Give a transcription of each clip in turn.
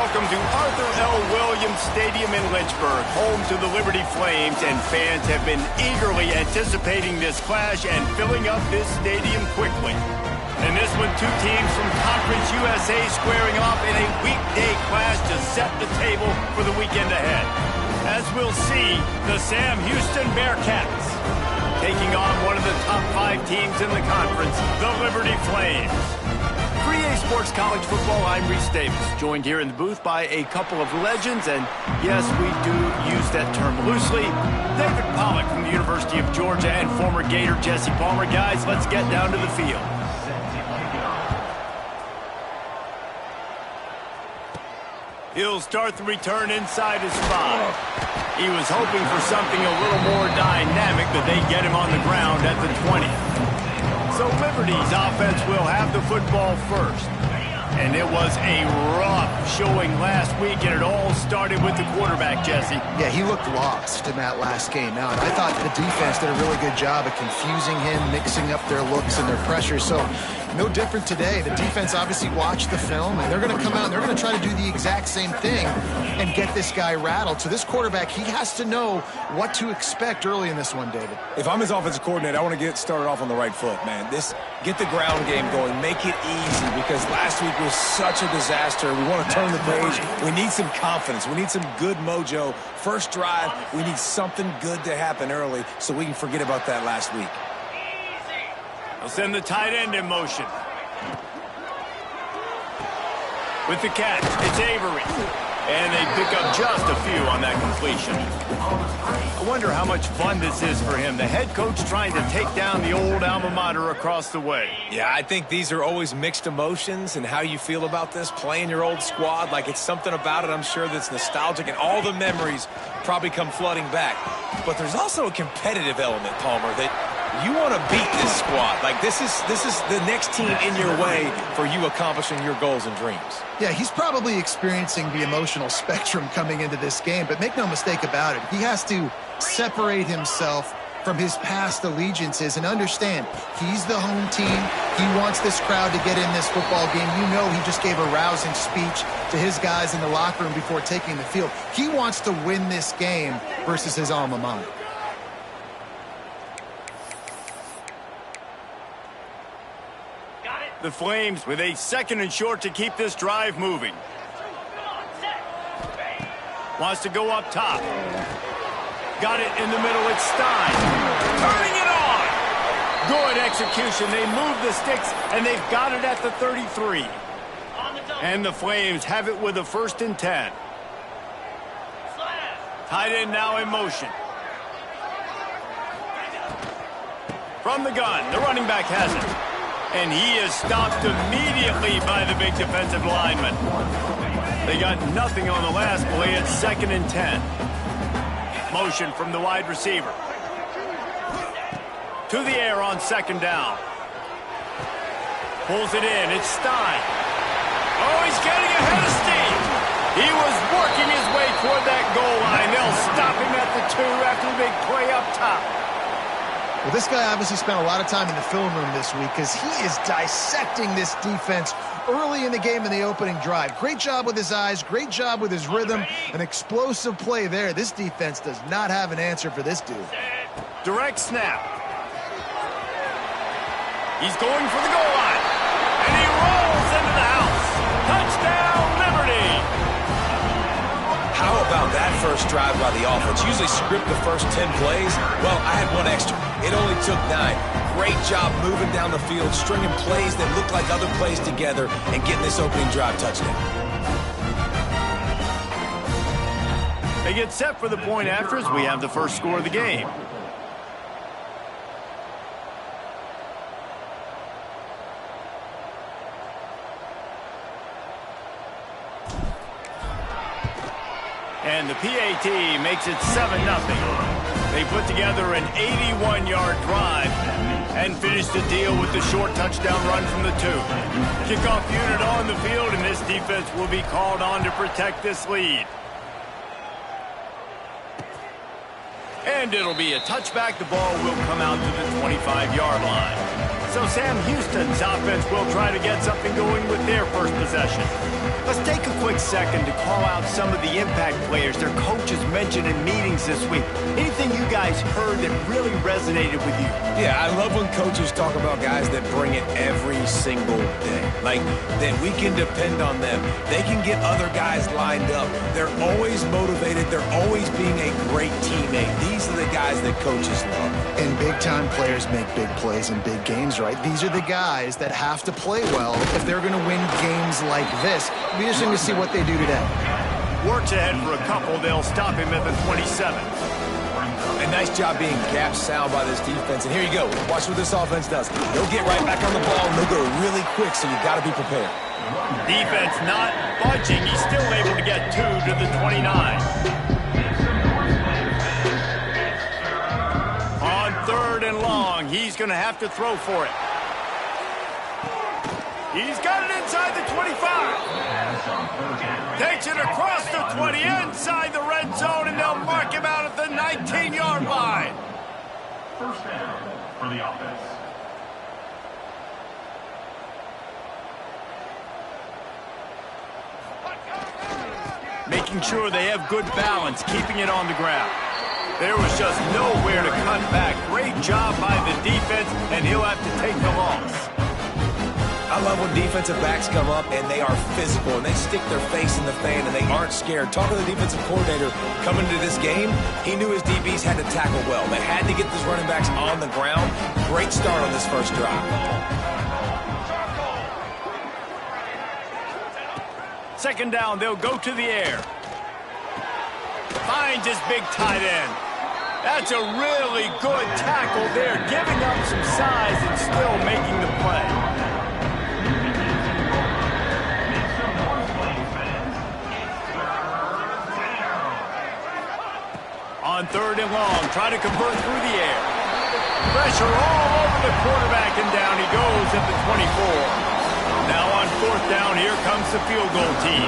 welcome to Arthur L. Williams Stadium in Lynchburg, home to the Liberty Flames, and fans have been eagerly anticipating this clash and filling up this stadium quickly. In this one, two teams from Conference USA squaring off in a weekday clash to set the table for the weekend ahead. As we'll see, the Sam Houston Bearcats taking on one of the top 5 teams in the conference, the Liberty Flames. 3A Sports College Football, I'm Reese Davis, joined here in the booth by a couple of legends, and yes, we do use that term loosely. David Pollack from the University of Georgia and former Gator Jesse Palmer. Guys, let's get down to the field. He'll start the return inside his 5. He was hoping for something a little more dynamic, but they get him on the ground at the 20. So Liberty's offense will have the football first. And it was a rough showing last week, and it all started with the quarterback, Jesse. Yeah, he looked lost in that last game out. I thought the defense did a really good job of confusing him, mixing up their looks and their pressure. So no different today. The defense obviously watched the film, and they're going to come out and they're going to try to do the exact same thing and get this guy rattled. So this quarterback, he has to know what to expect early in this one, David. If I'm his offensive coordinator, I want to get started off on the right foot, man. Get the ground game going. Make it easy, because last week was such a disaster. We want to turn the page. We need some confidence. We need some good mojo. First drive, we need something good to happen early so we can forget about that last week. They'll send the tight end in motion. With the catch, it's Avery. And they pick up just a few on that completion. I wonder how much fun this is for him. The head coach trying to take down the old alma mater across the way. Yeah, I think these are always mixed emotions, and how you feel about this, playing your old squad. Like, it's something about it, I'm sure, that's nostalgic, and all the memories probably come flooding back. But there's also a competitive element, Palmer, that you want to beat this squad. Like, this is the next team in your way for you accomplishing your goals and dreams. Yeah, he's probably experiencing the emotional spectrum coming into this game, but make no mistake about it, he has to separate himself from his past allegiances and understand he's the home team. He wants this crowd to get in this football game. You know, he just gave a rousing speech to his guys in the locker room before taking the field. He wants to win this game versus his alma mater. The Flames with a 2nd and short to keep this drive moving. Wants to go up top. Got it in the middle. It's Stein. Turning it on. Good execution. They move the sticks, and they've got it at the 33. And the Flames have it with a 1st and 10. Tight end now in motion. From the gun, the running back has it. And he is stopped immediately by the big defensive lineman. They got nothing on the last play. It's 2nd and 10. Motion from the wide receiver. To the air on 2nd down. Pulls it in. It's Stein. Oh, he's getting ahead of steam. He was working his way toward that goal line. They'll stop him at the 2 after the big play up top. Well, this guy obviously spent a lot of time in the film room this week because he is dissecting this defense early in the game in the opening drive. Great job with his eyes, great job with his rhythm, an explosive play there. This defense does not have an answer for this dude. Direct snap. He's going for the goal line, and he rolls into the house. Touchdown, Liberty! How about that first drive by the offense? Usually script the first 10 plays. Well, I had one extra. It only took 9. Great job moving down the field, stringing plays that look like other plays together, and getting this opening drive touchdown. They get set for the point after as we have the first score of the game. And the PAT makes it 7-0. They put together an 81-yard drive and finish the deal with the short touchdown run from the 2. Kickoff unit on the field, and this defense will be called on to protect this lead. And it'll be a touchback. The ball will come out to the 25-yard line. So Sam Houston's offense will try to get something going with their first possession. Let's take a quick second to call out some of the impact players their coaches mentioned in meetings this week. Anything you guys heard that really resonated with you? Yeah, I love when coaches talk about guys that bring it every single day. Like, that we can depend on them. They can get other guys lined up. They're always motivated. They're always being a great teammate. These are the guys that coaches love. And big-time players make big plays in big games, right? These are the guys that have to play well if they're going to win games like this. It'll be interesting to see what they do today. Works ahead for a couple. They'll stop him at the 27. A nice job being gap sound by this defense. And here you go. Watch what this offense does. They'll get right back on the ball, and they'll go really quick, so you got to be prepared. Defense not budging. He's still able to get 2 to the 29. On 3rd and long, he's going to have to throw for it. He's got it inside the 25. Takes it across the 20, inside the red zone, and they'll mark him out at the 19-yard line. First down for the offense. Making sure they have good balance, keeping it on the ground. There was just nowhere to cut back. Great job by the defense, and he'll have to take the loss. I love when defensive backs come up and they are physical and they stick their face in the fan and they aren't scared. Talking to the defensive coordinator coming into this game, he knew his DBs had to tackle well. They had to get these running backs on the ground. Great start on this first drive. Second down, they'll go to the air. Finds his big tight end. That's a really good tackle there, giving up some size and still making the play. On 3rd and long, try to convert through the air. Pressure all over the quarterback, and down he goes at the 24. Now on 4th down, here comes the field goal team.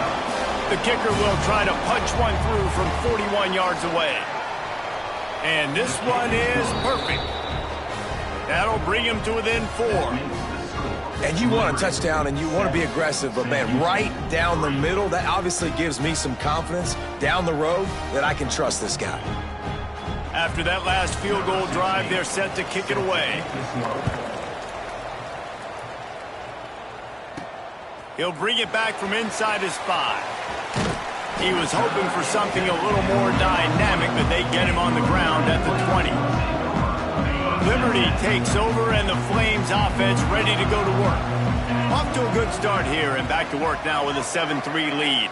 The kicker will try to punch one through from 41 yards away. And this one is perfect. That'll bring him to within 4. And you want a touchdown and you want to be aggressive, but man, right down the middle, that obviously gives me some confidence down the road that I can trust this guy. After that last field goal drive, they're set to kick it away. He'll bring it back from inside his 5. He was hoping for something a little more dynamic, but they get him on the ground at the 20. Liberty takes over, and the Flames offense ready to go to work. Off to a good start here, and back to work now with a 7-3 lead.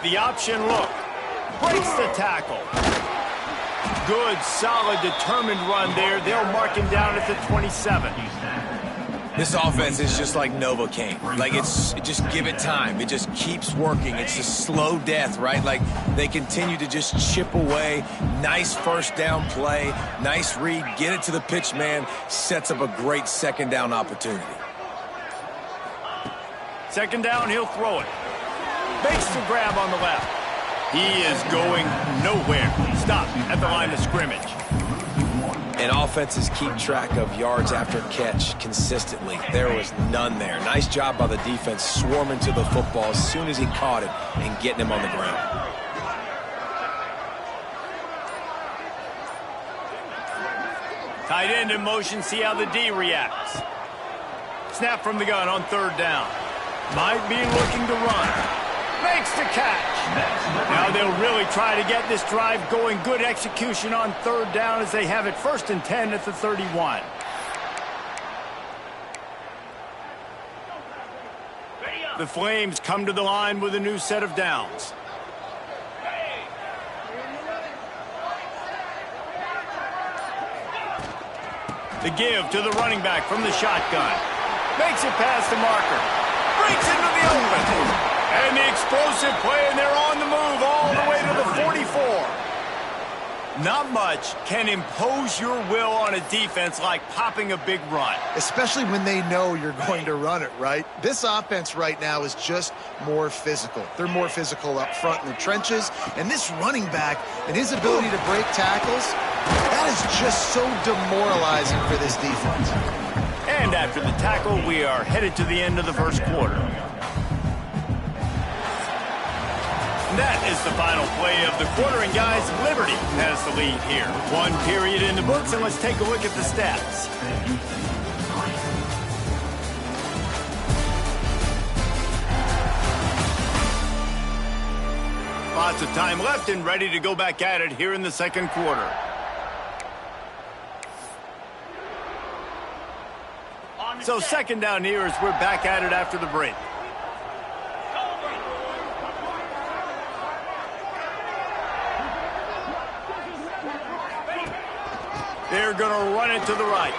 The option look. Breaks the tackle. Good, solid, determined run there. They'll mark him down at the 27. This offense is just like Novocaine. Like, just give it time. It just keeps working. It's a slow death, right? Like, they continue to just chip away. Nice first down play. Nice read. Get it to the pitch man. Sets up a great second down opportunity. Second down, he'll throw it. Makes the grab on the left. He is going nowhere. Stop at the line of scrimmage. And offenses keep track of yards after catch consistently. There was none there. Nice job by the defense swarming to the football as soon as he caught it and getting him on the ground. Tight end in motion, see how the D reacts. Snap from the gun on 3rd down. Might be looking to run. Makes the catch. Now they'll really try to get this drive going. Good execution on 3rd down as they have it 1st and 10 at the 31. The Flames come to the line with a new set of downs. The give to the running back from the shotgun. Makes it past the marker. Breaks into the open. And the explosive play, and they're on the move all the way to the 44. Not much can impose your will on a defense like popping a big run. Especially when they know you're going to run it, right? This offense right now is just more physical. They're more physical up front in the trenches. And this running back and his ability to break tackles, that That is just so demoralizing for this defense. And after the tackle, we are headed to the end of the first quarter. That is the final play of the quarter, and guys, Liberty has the lead here. One period in the books, and let's take a look at the stats. Lots of time left and ready to go back at it here in the second quarter. So second down here as we're back at it after the break. They're going to run it to the right.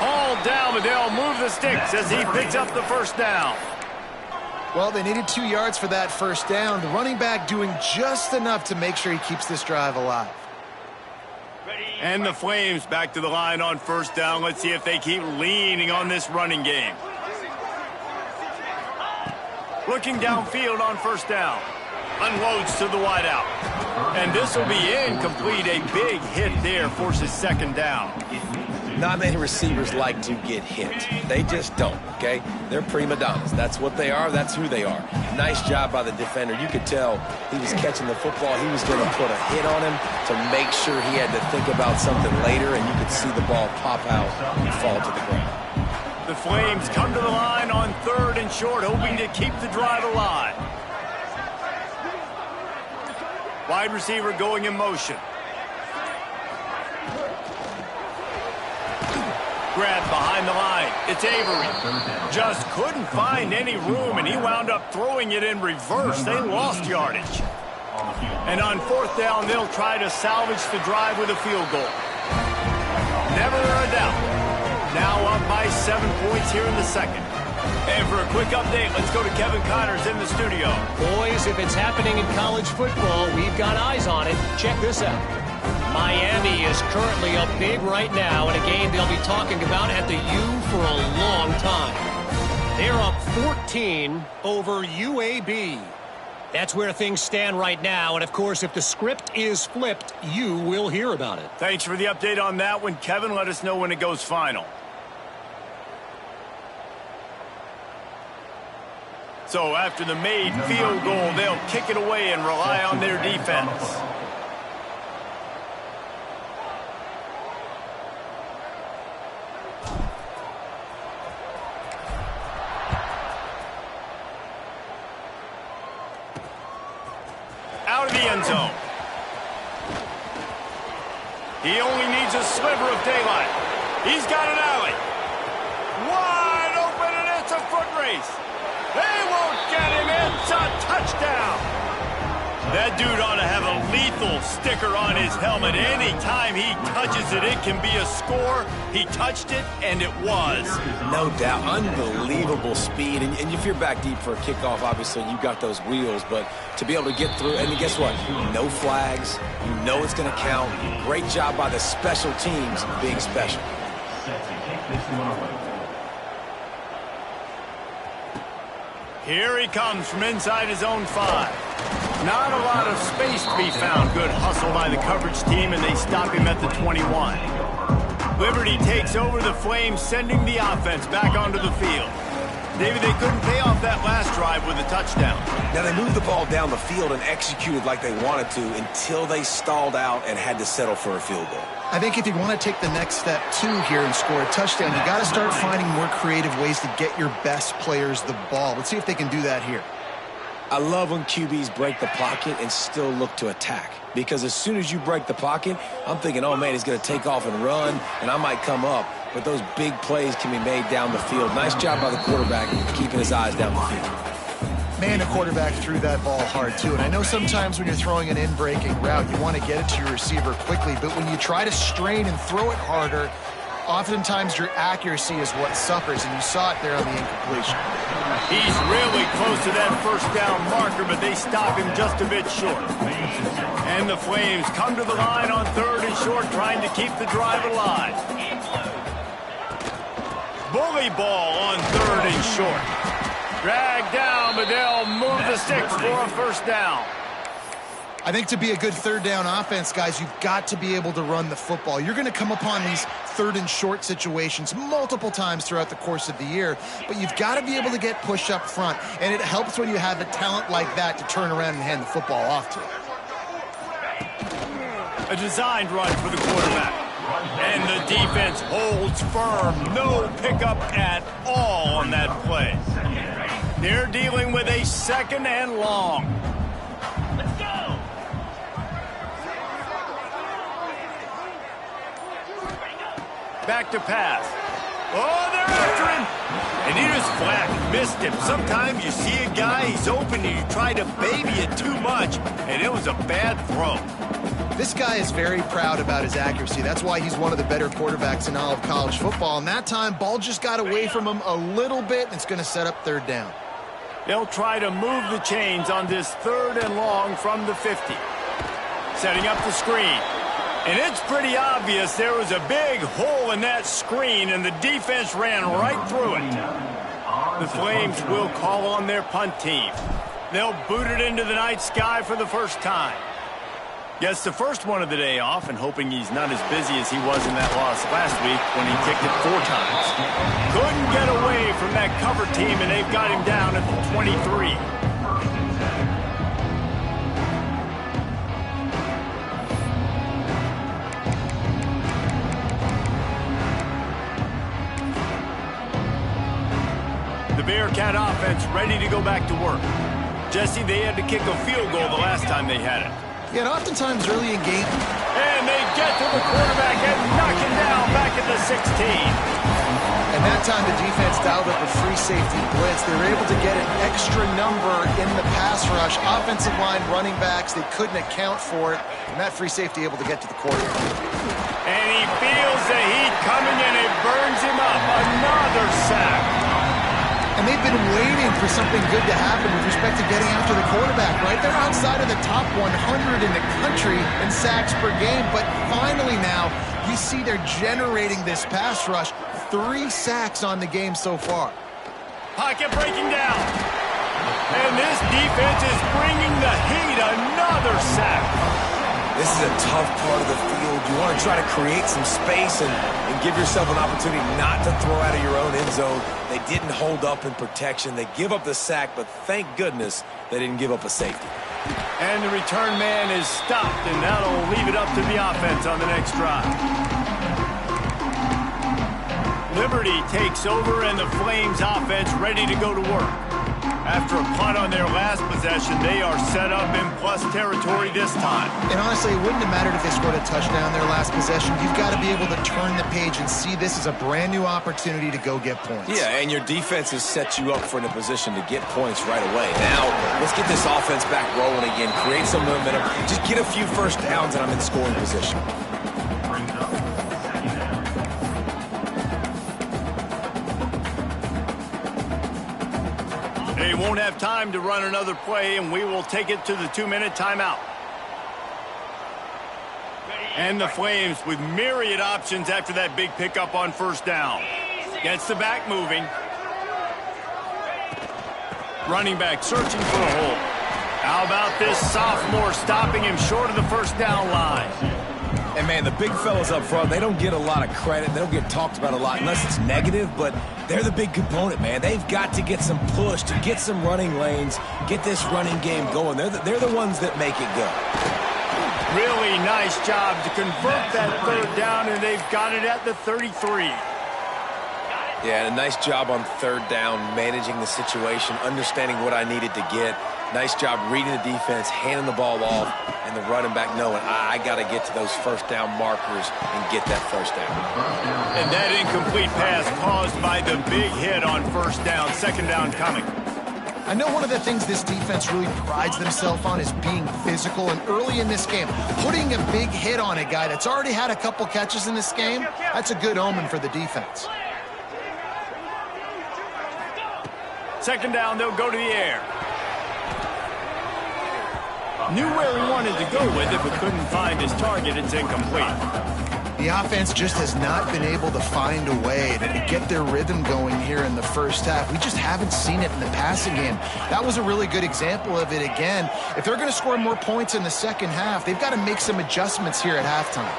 Hauled down, but they'll move the sticks as he picks up the first down. Well, they needed 2 yards for that first down. The running back doing just enough to make sure he keeps this drive alive. And the Flames back to the line on first down. Let's see if they keep leaning on this running game. Looking downfield on first down. Unloads to the wideout. And this will be incomplete. A big hit there forces second down. Not many receivers like to get hit. They just don't, okay? They're prima donnas. That's what they are. That's who they are. Nice job by the defender. You could tell he was catching the football. He was going to put a hit on him to make sure he had to think about something later, and you could see the ball pop out and fall to the ground. The Flames come to the line on third and short, hoping to keep the drive alive. Wide receiver going in motion. Grab behind the line. It's Avery. Just couldn't find any room, and he wound up throwing it in reverse. They lost yardage. And on fourth down, they'll try to salvage the drive with a field goal. Never a doubt. Now up by 7 points here in the second. And for a quick update, let's go to Kevin Connors in the studio. Boys, if it's happening in college football, we've got eyes on it. Check this out. Miami is currently up big right now in a game they'll be talking about at the U for a long time. They're up 14 over UAB. That's where things stand right now, and of course, if the script is flipped, you will hear about it. Thanks for the update on that one, Kevin. Let us know when it goes final. So after the made field goal, they'll kick it away and rely on their defense. Out of the end zone. He only needs a sliver of daylight. He's got an alley. Wide open, and it's a foot race. They won't get him. It's a touchdown. That dude ought to have a lethal sticker on his helmet. Anytime he touches it, it can be a score. He touched it, and it was. No doubt. Unbelievable speed. And if you're back deep for a kickoff, obviously you got those wheels. But to be able to get through, and guess what? No flags. You know it's going to count. Great job by the special teams being special. Here he comes from inside his own 5. Not a lot of space to be found. Good hustle by the coverage team, and they stop him at the 21. Liberty takes over the Flames, sending the offense back onto the field. David, they couldn't pay off that last drive with a touchdown. Now, they moved the ball down the field and executed like they wanted to until they stalled out and had to settle for a field goal. I think if you want to take the next step, too, here and score a touchdown, you got to start finding more creative ways to get your best players the ball. Let's see if they can do that here. I love when QBs break the pocket and still look to attack. Because as soon as you break the pocket, I'm thinking, oh, man, he's going to take off and run, and I might come up. But those big plays can be made down the field. Nice job by the quarterback keeping his eyes down the field. Man, the quarterback threw that ball hard, too. And I know sometimes when you're throwing an in-breaking route, you want to get it to your receiver quickly. But when you try to strain and throw it harder, oftentimes your accuracy is what suffers. And you saw it there on the incompletion. He's really close to that first down marker, but they stop him just a bit short. And the Flames come to the line on third and short, trying to keep the drive alive. Bully ball on third and short. Dragged down, but they'll move the sticks for a first down. I think to be a good third down offense, guys, you've got to be able to run the football. You're going to come upon these third and short situations multiple times throughout the course of the year, but you've got to be able to get push up front, and it helps when you have a talent like that to turn around and hand the football off to. A designed run for the quarterback. And the defense holds firm. No pickup at all on that play. They're dealing with a second and long. Let's go. Back to pass. Oh, they're after him. And he just flat missed him. Sometimes you see a guy, he's open, and you try to baby it too much, and it was a bad throw. This guy is very proud about his accuracy. That's why he's one of the better quarterbacks in all of college football. And that time, ball just got away from him a little bit, and it's going to set up third down. They'll try to move the chains on this third and long from the 50. Setting up the screen. And it's pretty obvious there was a big hole in that screen, and the defense ran right through it. The Flames will call on their punt team. They'll boot it into the night sky for the first time. Gets the first one of the day off, and hoping he's not as busy as he was in that loss last week when he kicked it 4 times. Couldn't get away from that cover team, and they've got him down at the 23. The Bearcat offense ready to go back to work. Jesse, they had to kick a field goal the last time they had it. Yeah, and oftentimes early in game. And they get to the quarterback and knock him down back at the 16. And that time the defense dialed up a free safety blitz. They were able to get an extra number in the pass rush. Offensive line, running backs, they couldn't account for it. And that free safety able to get to the quarterback. And he feels the heat coming and it burns him up. Another sack. And they've been waiting for something good to happen with respect to getting after the quarterback, right? They're outside of the top 100 in the country in sacks per game, but finally now you see they're generating this pass rush. 3 sacks on the game so far. Pocket breaking down. And this defense is bringing the heat. Another sack. This is a tough part of the field. You want to try to create some space and give yourself an opportunity not to throw out of your own end zone. They didn't hold up in protection. They give up the sack, but thank goodness they didn't give up a safety. And the return man is stopped, and that'll leave it up to the offense on the next drive. Liberty takes over, and the Flames offense ready to go to work. After a punt on their last possession, they are set up in plus territory this time. And honestly, it wouldn't have mattered if they scored a touchdown their last possession. You've got to be able to turn the page and see this as a brand new opportunity to go get points. Yeah, and your defense has set you up for in a position to get points right away. Now, let's get this offense back rolling again, create some momentum, just get a few first downs, and I'm in scoring position. They won't have time to run another play, and we will take it to the 2-minute timeout. And the Flames with myriad options after that big pickup on first down. Gets the back moving. Running back searching for a hole. How about this sophomore stopping him short of the first down line? And, man, the big fellas up front, they don't get a lot of credit. They don't get talked about a lot unless it's negative, but they're the big component, man. They've got to get some push, to get some running lanes, get this running game going. They're the ones that make it go. Really nice job to convert that third down, and they've got it at the 33. Yeah, and a nice job on third down, managing the situation, understanding what I needed to get. Nice job reading the defense, handing the ball off, and the running back knowing I got to get to those first down markers and get that first down. And that incomplete pass caused by the big hit on first down, second down coming. I know one of the things this defense really prides themselves on is being physical, and early in this game, putting a big hit on a guy that's already had a couple catches in this game, that's a good omen for the defense. Second down, they'll go to the air. Knew where he wanted to go with it, but couldn't find his target. It's incomplete. The offense just has not been able to find a way to get their rhythm going here in the first half. We just haven't seen it in the passing game. That was a really good example of it again. If they're going to score more points in the second half, they've got to make some adjustments here at halftime.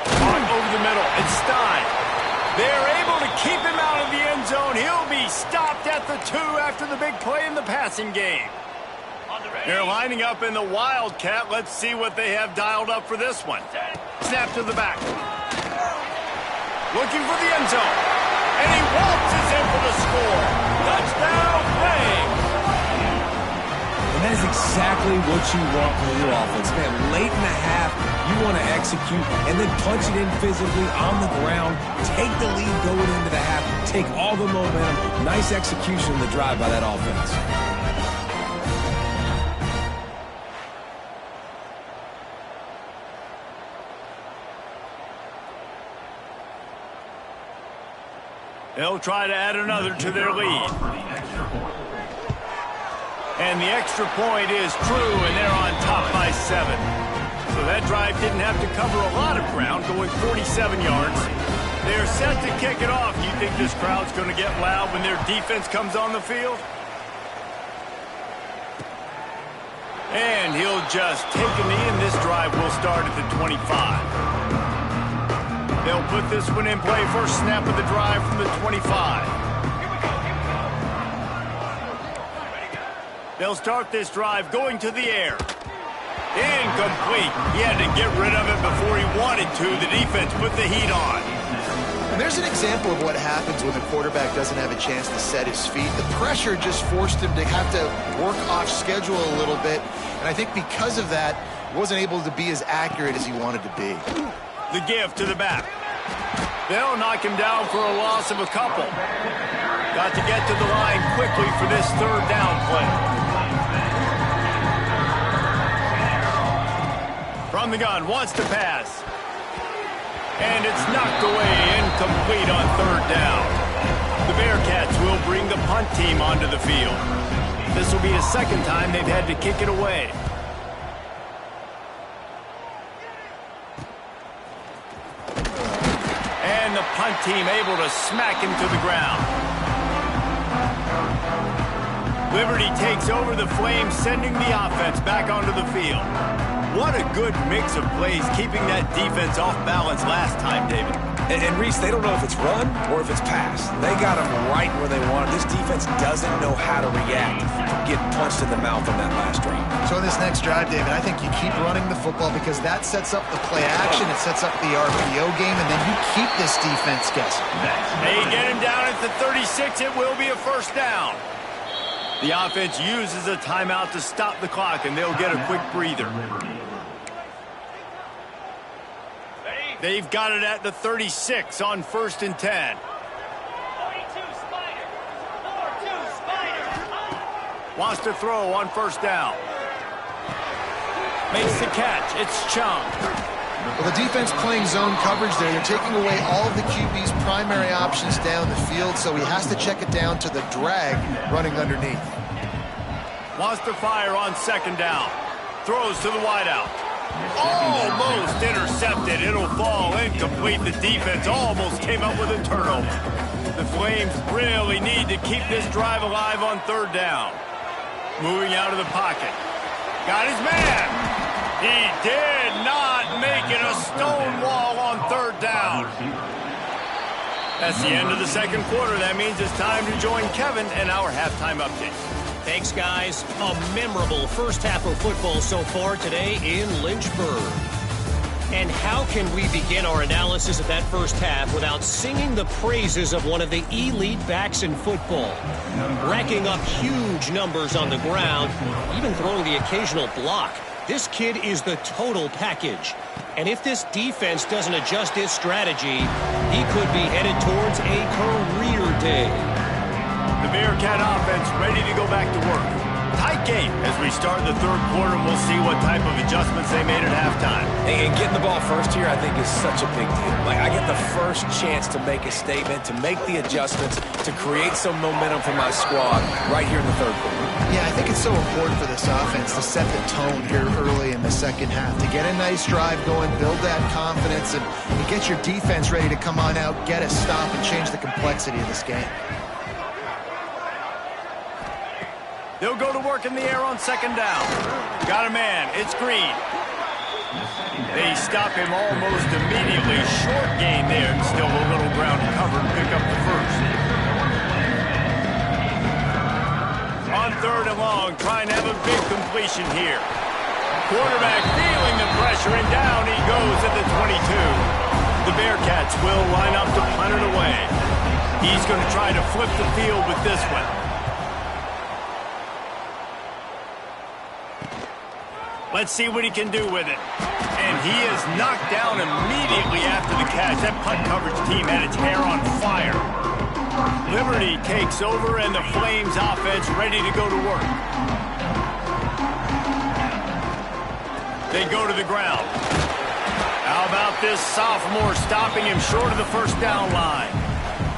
On over the middle, and Stein. They're able to keep him out of the end zone. He'll be stopped at the 2 after the big play in the passing game. They're lining up in the Wildcat. Let's see what they have dialed up for this one. Snap to the back. Looking for the end zone. And he waltzes in for the score. Touchdown, Flames! And that is exactly what you want from your offense, man. Late in the half, you want to execute and then punch it in physically on the ground. Take the lead going into the half. Take all the momentum. Nice execution in the drive by that offense. They'll try to add another to their lead. And the extra point is true, and they're on top by 7. So that drive didn't have to cover a lot of ground, going 47 yards. They're set to kick it off. You think this crowd's going to get loud when their defense comes on the field? And he'll just take a knee, and this drive will start at the 25. They'll put this one in play. First snap of the drive from the 25. They'll start this drive going to the air. Incomplete. He had to get rid of it before he wanted to. The defense put the heat on. And there's an example of what happens when the quarterback doesn't have a chance to set his feet. The pressure just forced him to have to work off schedule a little bit. And I think because of that, he wasn't able to be as accurate as he wanted to be. The give to the back. They'll knock him down for a loss of a couple. Got to get to the line quickly for this third down play. From the gun, wants to pass. And it's knocked away, incomplete on third down. The Bearcats will bring the punt team onto the field. This will be the second time they've had to kick it away. And the punt team able to smack him to the ground. Liberty takes over the Flames, sending the offense back onto the field. What a good mix of plays, keeping that defense off balance last time, David. And Reese, they don't know if it's run or if it's pass. They got them right where they want it. This defense doesn't know how to react from getting punched in the mouth on that last drive. So in this next drive, David, I think you keep running the football because that sets up the play action, it sets up the RPO game, and then you keep this defense guessing. They get him down at the 36. It will be a first down. The offense uses a timeout to stop the clock, and they'll get a quick breather. They've got it at the 36 on 1st and 10. 42 Spider. 4-2 Spider. Wants to throw on 1st down. Makes the catch. It's Chung. Well, the defense playing zone coverage there. They're taking away all of the QB's primary options down the field, so he has to check it down to the drag running underneath. Wants to fire on 2nd down. Throws to the wideout. Almost intercepted. It'll fall incomplete. The defense almost came up with a turnover. The Flames really need to keep this drive alive on 3rd down. Moving out of the pocket. Got his man. He did not make it. A stone wall on 3rd down. That's the end of the 2nd quarter. That means it's time to join Kevin and our halftime update. Thanks, guys. A memorable first half of football so far today in Lynchburg. And how can we begin our analysis of that first half without singing the praises of one of the elite backs in football? Racking up huge numbers on the ground, even throwing the occasional block. This kid is the total package. And if this defense doesn't adjust its strategy, he could be headed towards a career day. The Bearcat offense ready to go back to work. Tight game as we start the third quarter, and we'll see what type of adjustments they made at halftime. And getting the ball first here, I think, is such a big deal. Like, I get the first chance to make a statement, to make the adjustments, to create some momentum for my squad right here in the third quarter. Yeah, I think it's so important for this offense to set the tone here early in the second half, to get a nice drive going, build that confidence, and get your defense ready to come on out, get a stop, and change the complexity of this game. They'll go to work in the air on second down. Got a man. It's Green. They stop him almost immediately. Short gain there, and still a little ground covered. Pick up the first. On third and long, trying to have a big completion here. Quarterback feeling the pressure, and down he goes at the 22. The Bearcats will line up to punt it away. He's going to try to flip the field with this one. Let's see what he can do with it. And he is knocked down immediately after the catch. That punt coverage team had its hair on fire. Liberty takes over, and the Flames offense ready to go to work. They go to the ground. How about this sophomore stopping him short of the first down line?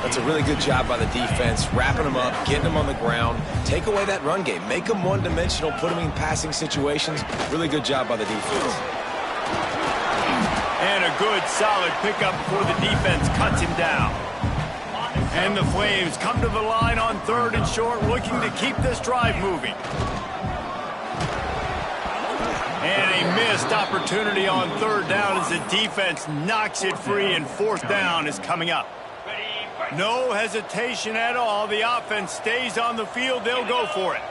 That's a really good job by the defense, wrapping them up, getting them on the ground, take away that run game, make them one-dimensional, put them in passing situations. Really good job by the defense. And a good, solid pickup before the defense cuts him down. And the Flames come to the line on third and short, looking to keep this drive moving. And a missed opportunity on third down as the defense knocks it free, and fourth down is coming up. No hesitation at all. The offense stays on the field. They'll go for it.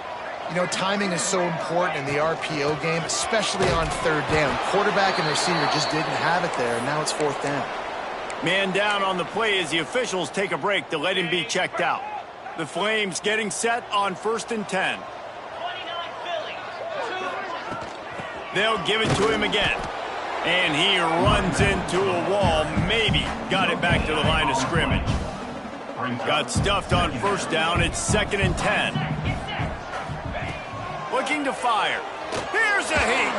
You know, timing is so important in the RPO game, especially on third down. Quarterback and receiver just didn't have it there, and now it's fourth down. Man down on the play as the officials take a break to let him be checked out. The Flames getting set on 1st and 10. 29 Philly. They'll give it to him again. And he runs into a wall. Maybe got it back to the line of scrimmage. Got stuffed on first down. It's 2nd and 10. Looking to fire. Here's a heat.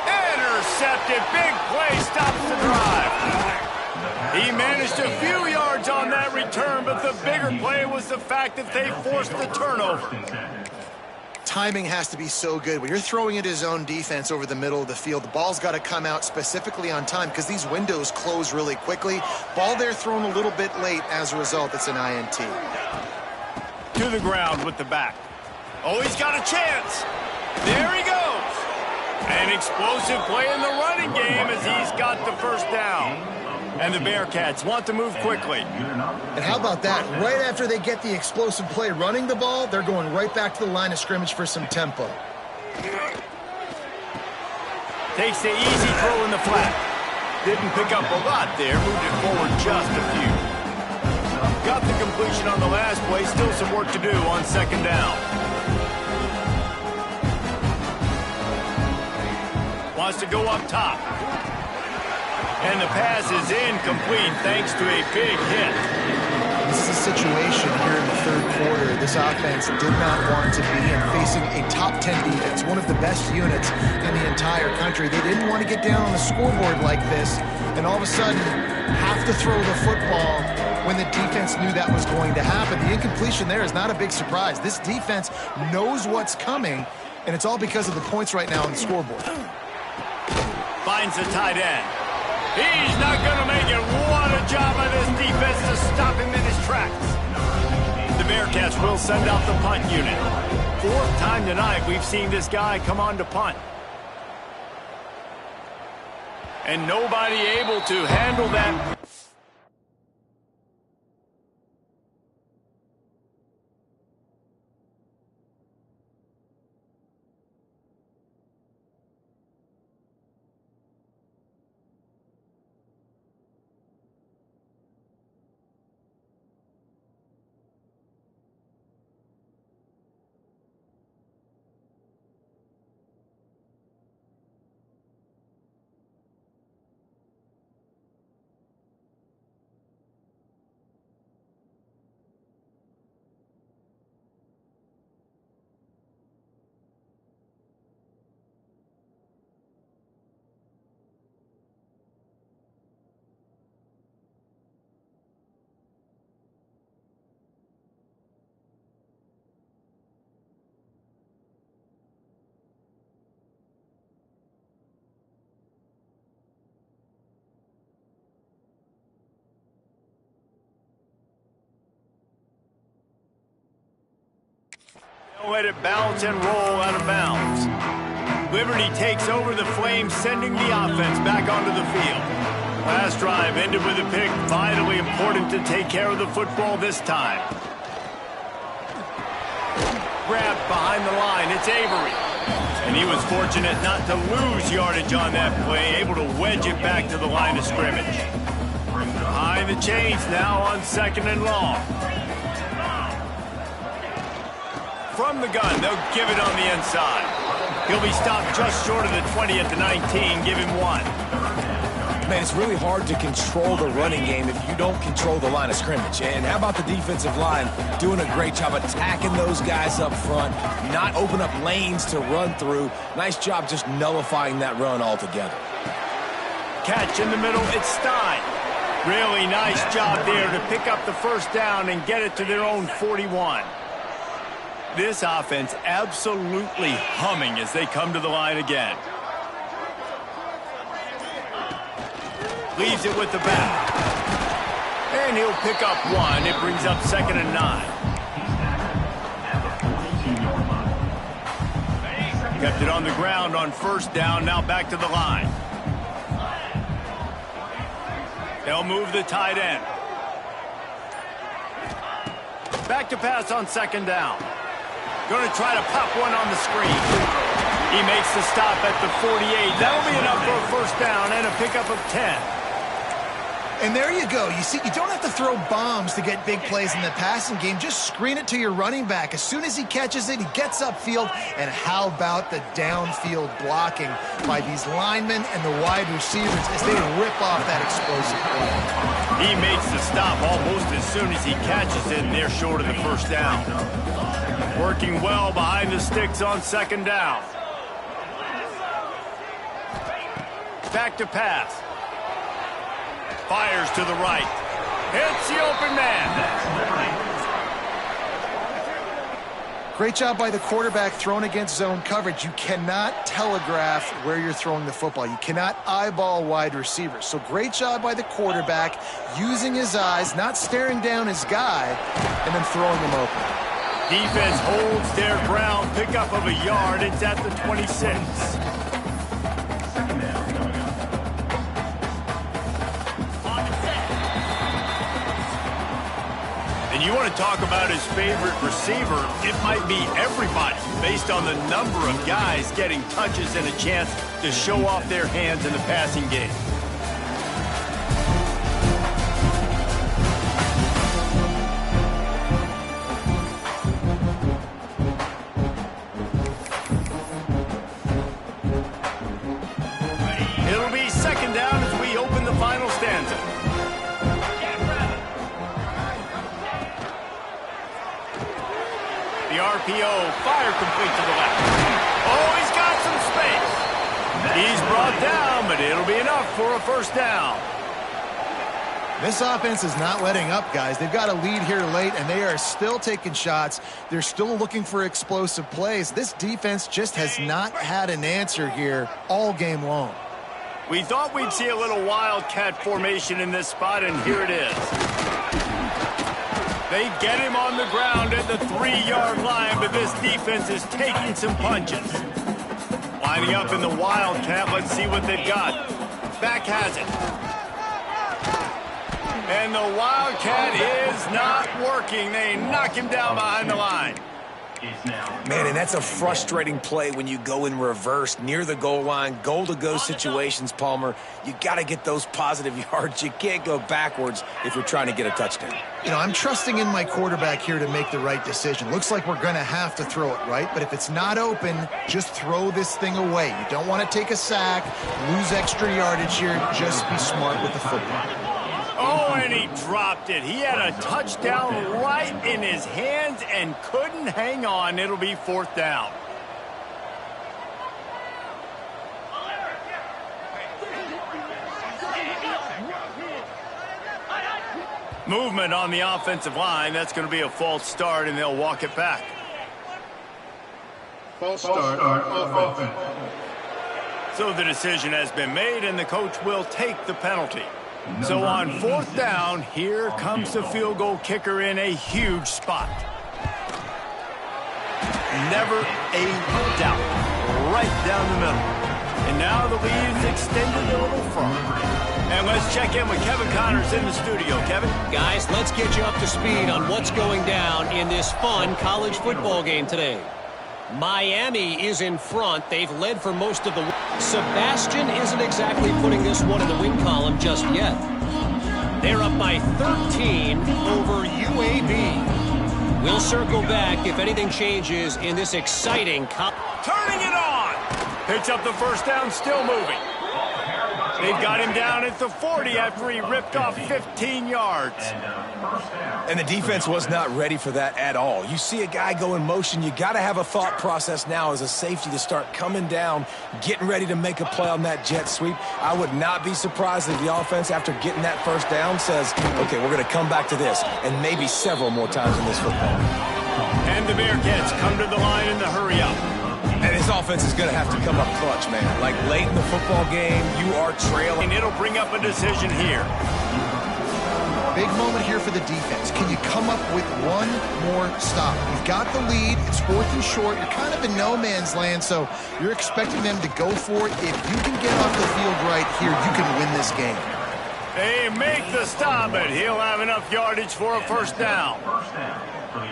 Intercepted. Big play. Stops the drive. He managed a few yards on that return, but the bigger play was the fact that they forced the turnover. Timing has to be so good. When you're throwing at his own defense over the middle of the field, the ball's got to come out specifically on time because these windows close really quickly. Ball there thrown a little bit late. As a result, it's an INT. To the ground with the back. Oh, he's got a chance. There he goes. An explosive play in the running game as he's got the first down. And the Bearcats want to move quickly. And how about that? Right after they get the explosive play running the ball, they're going right back to the line of scrimmage for some tempo. Takes the easy throw in the flat. Didn't pick up a lot there. Moved it forward just a few. Got the completion on the last play. Still some work to do on second down. Wants to go up top. And the pass is incomplete thanks to a big hit. This is a situation here in the third quarter this offense did not want to be in, facing a top 10 defense, one of the best units in the entire country. They didn't want to get down on the scoreboard like this and all of a sudden have to throw the football when the defense knew that was going to happen. The incompletion there is not a big surprise. This defense knows what's coming, and it's all because of the points right now on the scoreboard. Finds the tight end. He's not going to make it. What a job by this defense to stop him in his tracks. The Bearcats will send out the punt unit. Fourth time tonight we've seen this guy come on to punt. And nobody able to handle that. Let it bounce and roll out of bounds. Liberty takes over the Flames, sending the offense back onto the field. Last drive ended with a pick. Vitally important to take care of the football this time. Grabbed behind the line. It's Avery. And he was fortunate not to lose yardage on that play, able to wedge it back to the line of scrimmage. Behind the chains now on 2nd and long. From the gun, they'll give it on the inside. He'll be stopped just short of the 20 at the 19. Give him 1. Man, it's really hard to control the running game if you don't control the line of scrimmage. And how about the defensive line doing a great job attacking those guys up front, not open up lanes to run through. Nice job just nullifying that run altogether. Catch in the middle, it's Stein. Really nice job there to pick up the first down and get it to their own 41. This offense absolutely humming as they come to the line again. Leaves it with the back. And he'll pick up 1. It brings up 2nd and 9. Kept it on the ground on 1st down. Now back to the line. They'll move the tight end. Back to pass on 2nd down. Going to try to pop one on the screen. He makes the stop at the 48. That'll be enough for a 1st down and a pickup of 10. And there you go. You see, you don't have to throw bombs to get big plays in the passing game. Just screen it to your running back. As soon as he catches it, he gets upfield. And how about the downfield blocking by these linemen and the wide receivers as they rip off that explosive play. He makes the stop almost as soon as he catches it, and they're short of the 1st down. Working well behind the sticks on 2nd down. Back to pass. Fires to the right. Hits the open man. Great job by the quarterback throwing against zone coverage. You cannot telegraph where you're throwing the football. You cannot eyeball wide receivers. So great job by the quarterback using his eyes, not staring down his guy, and then throwing him open. Defense holds their ground. Pickup of a yard. It's at the 26. And you want to talk about his favorite receiver, it might be everybody, based on the number of guys getting touches and a chance to show off their hands in the passing game. It'll be 2nd down as we open the final stanza. The RPO, fire complete to the left. Oh, he's got some space. He's brought down, but it'll be enough for a 1st down. This offense is not letting up, guys. They've got a lead here late, and they are still taking shots. They're still looking for explosive plays. This defense just has not had an answer here all game long. We thought we'd see a little wildcat formation in this spot, and here it is. They get him on the ground at the 3-yard line, but this defense is taking some punches. Lining up in the wildcat, let's see what they've got. Back has it. And the wildcat is not working. They knock him down behind the line. Man, and that's a frustrating play when you go in reverse near the goal line, goal-to-go situations, Palmer. You got to get those positive yards. You can't go backwards if you're trying to get a touchdown. You know, I'm trusting in my quarterback here to make the right decision. Looks like we're going to have to throw it, right? But if it's not open, just throw this thing away. You don't want to take a sack, lose extra yardage here. Just be smart with the football. Oh, and he dropped it. He had a touchdown right in his hands and couldn't hang on. It'll be 4th down. Movement on the offensive line. That's going to be a false start, and they'll walk it back. False start on offense. So the decision has been made, and the coach will take the penalty. So on 4th down, here comes the field goal kicker in a huge spot. Never a doubt. Right down the middle. And now the lead is extended a little further. And let's check in with Kevin Connors in the studio. Kevin? Guys, let's get you up to speed on what's going down in this fun college football game today. Miami is in front. They've led for most of the... Sebastian isn't exactly putting this one in the win column just yet. They're up by 13 over UAB. We'll circle back if anything changes in this exciting... Turning it on! Picks up the first down, still moving. They've got him down at the 40 after he ripped off 15 yards. And the defense was not ready for that at all. You see a guy go in motion, you got to have a thought process now as a safety to start coming down, getting ready to make a play on that jet sweep. I would not be surprised if the offense, after getting that first down, says, okay, we're going to come back to this, and maybe several more times in this football. And the Bearcats come to the line in the hurry-up. And this offense is going to have to come up clutch, man. Like late in the football game, you are trailing. And it'll bring up a decision here. Big moment here for the defense. Can you come up with one more stop? You've got the lead. It's 4th and short. You're kind of in no man's land, so you're expecting them to go for it. If you can get off the field right here, you can win this game. They make the stop, but he'll have enough yardage for a first down.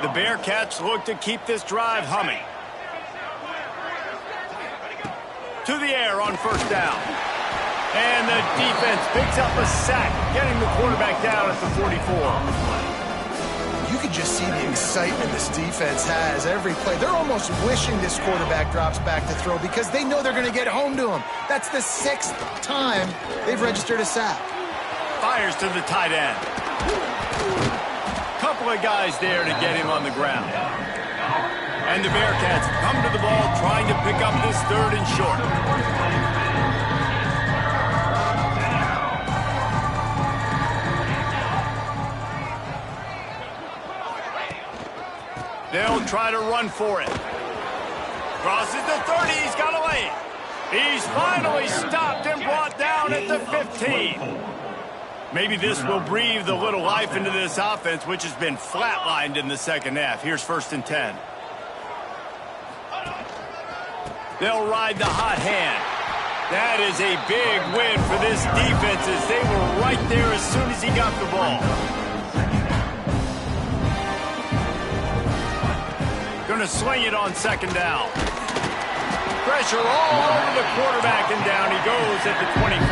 The Bearcats look to keep this drive humming. To the air on first down. And the defense picks up a sack, getting the quarterback down at the 44. You can just see the excitement this defense has every play. They're almost wishing this quarterback drops back to throw because they know they're going to get home to him. That's the 6th time they've registered a sack. Fires to the tight end. Couple of guys there to get him on the ground. And the Bearcats come to the ball trying to pick up this 3rd and short. They'll try to run for it. Crosses the 30. He's got a lane. He's finally stopped and brought down at the 15. Maybe this will breathe a little life into this offense, which has been flatlined in the second half. Here's 1st and 10. They'll ride the hot hand. That is a big win for this defense as they were right there as soon as he got the ball. Gonna sling it on 2nd down. Pressure all over the quarterback, and down he goes at the 24.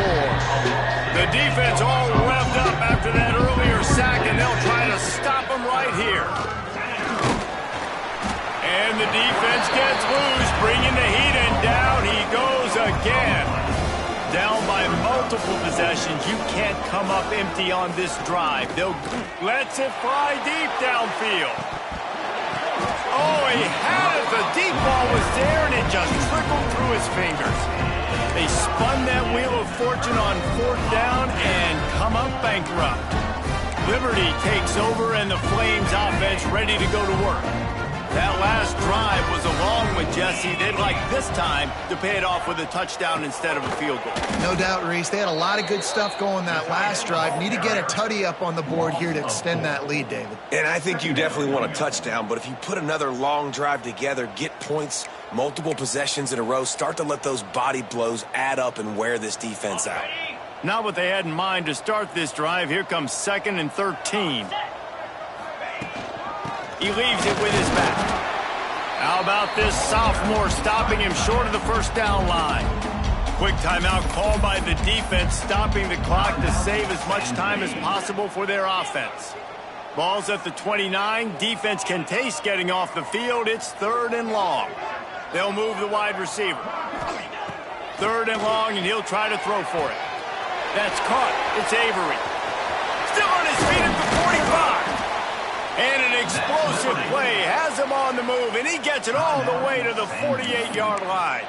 The defense all revved up after that earlier sack, and they'll try to stop him right here. And the defense gets loose, bringing the heat, and down he goes again. Down by multiple possessions. You can't come up empty on this drive. They'll lets it fly deep downfield. Oh, he had it. The deep ball was there, and it just trickled through his fingers. They spun that wheel of fortune on 4th down and come up bankrupt. Liberty takes over, and the Flames offense ready to go to work. That last drive was a long one, Jesse. They'd like this time to pay it off with a touchdown instead of a field goal. No doubt, Reese. They had a lot of good stuff going that last drive. Need to get a tutty up on the board here to extend that lead, David. And I think you definitely want a touchdown, but if you put another long drive together, get points, multiple possessions in a row, start to let those body blows add up and wear this defense out. Not what they had in mind to start this drive. Here comes 2nd and 13. He leaves it with his back. How about this sophomore stopping him short of the first down line? Quick timeout called by the defense, stopping the clock to save as much time as possible for their offense. Ball's at the 29. Defense can taste getting off the field. It's 3rd and long. They'll move the wide receiver. 3rd and long, and he'll try to throw for it. That's caught. It's Avery. Still on his feet at the 45. And an explosive play has him on the move, and he gets it all the way to the 48-yard line.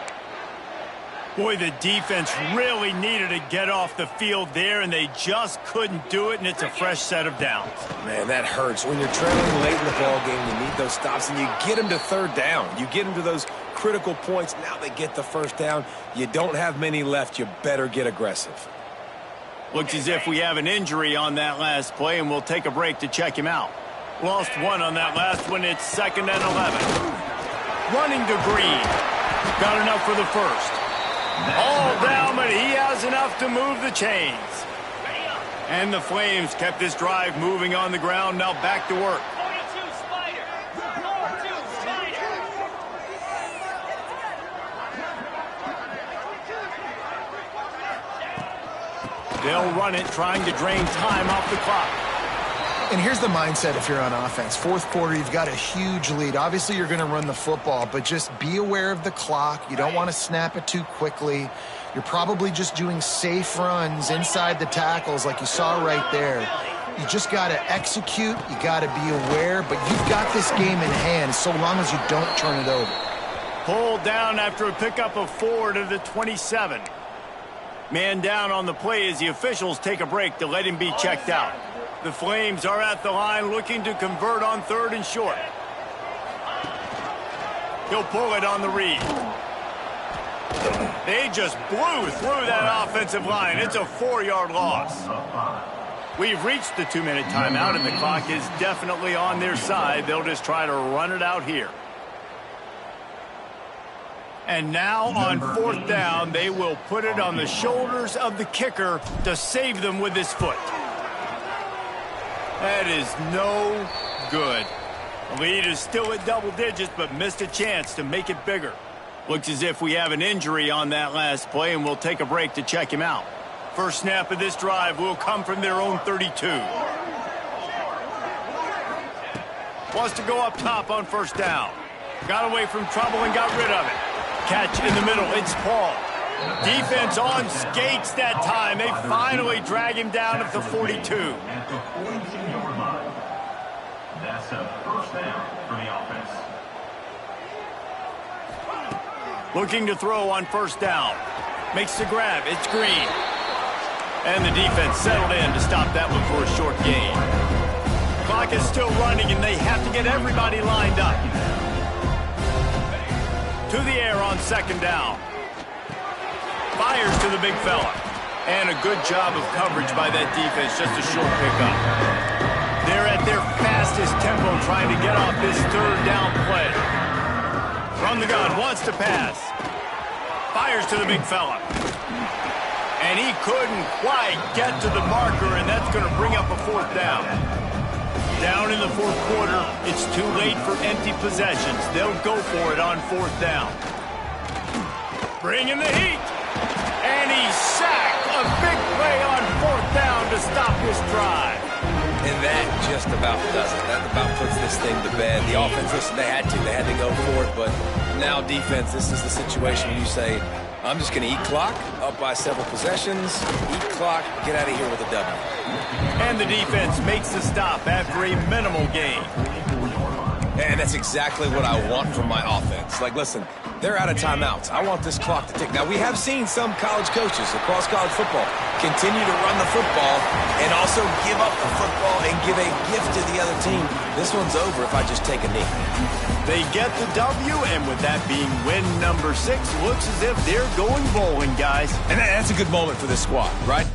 Boy, the defense really needed to get off the field there, and they just couldn't do it, and it's a fresh set of downs. Man, that hurts. When you're trailing late in the ball game, you need those stops, and you get them to 3rd down. You get them to those critical points. Now they get the first down. You don't have many left. You better get aggressive. Looks as if we have an injury on that last play, and we'll take a break to check him out. Lost one on that last one. It's 2nd and 11. running to Green. Got enough for the first. All down, but he has enough to move the chains. And the Flames kept this drive moving on the ground. Now back to work. 42 Spider. 42 Spider. They'll run it, trying to drain time off the clock. And here's the mindset if you're on offense. Fourth quarter, you've got a huge lead. Obviously, you're going to run the football, but just be aware of the clock. You don't want to snap it too quickly. You're probably just doing safe runs inside the tackles like you saw right there. You just got to execute. You got to be aware, but you've got this game in hand so long as you don't turn it over. Pulled down after a pickup of 4 to the 27. Man down on the play as the officials take a break to let him be checked out. The Flames are at the line looking to convert on 3rd and short. He'll pull it on the read. They just blew through that offensive line. It's a 4-yard loss. We've reached the 2-minute timeout, and the clock is definitely on their side. They'll just try to run it out here. And now on 4th down, they will put it on the shoulders of the kicker to save them with his foot. That is no good. The lead is still at double digits, but missed a chance to make it bigger. Looks as if we have an injury on that last play, and we'll take a break to check him out. First snap of this drive will come from their own 32. Wants to go up top on 1st down. Got away from trouble and got rid of it. Catch in the middle. It's Paul. Defense on skates that time. They finally drag him down at the 42. At the 42-yard line. That's a first down for the offense. Looking to throw on 1st down. Makes the grab. It's Green. And the defense settled in to stop that one for a short gain. Clock is still running, and they have to get everybody lined up. To the air on 2nd down. Fires to the big fella. And a good job of coverage by that defense. Just a short pickup. They're at their fastest tempo trying to get off this 3rd down play. From the gun, wants to pass. Fires to the big fella. And he couldn't quite get to the marker, and that's going to bring up a 4th down. Down in the 4th quarter, it's too late for empty possessions. They'll go for it on 4th down. Bringing the heat. And he's sacked. A big play on 4th down to stop this drive. And that just about does it. That about puts this thing to bed. The offense, listen, they had to go for it, but now defense, this is the situation where you say, I'm just going to eat clock, up by several possessions, eat clock, get out of here with a W. And the defense makes the stop after a minimal gain. And that's exactly what I want from my offense. Like, listen, they're out of timeouts. I want this clock to tick. Now, we have seen some college coaches across college football continue to run the football and also give up the football and give a gift to the other team. This one's over if I just take a knee. They get the W, and with that being win number 6, looks as if they're going bowling, guys. And that's a good moment for this squad, right?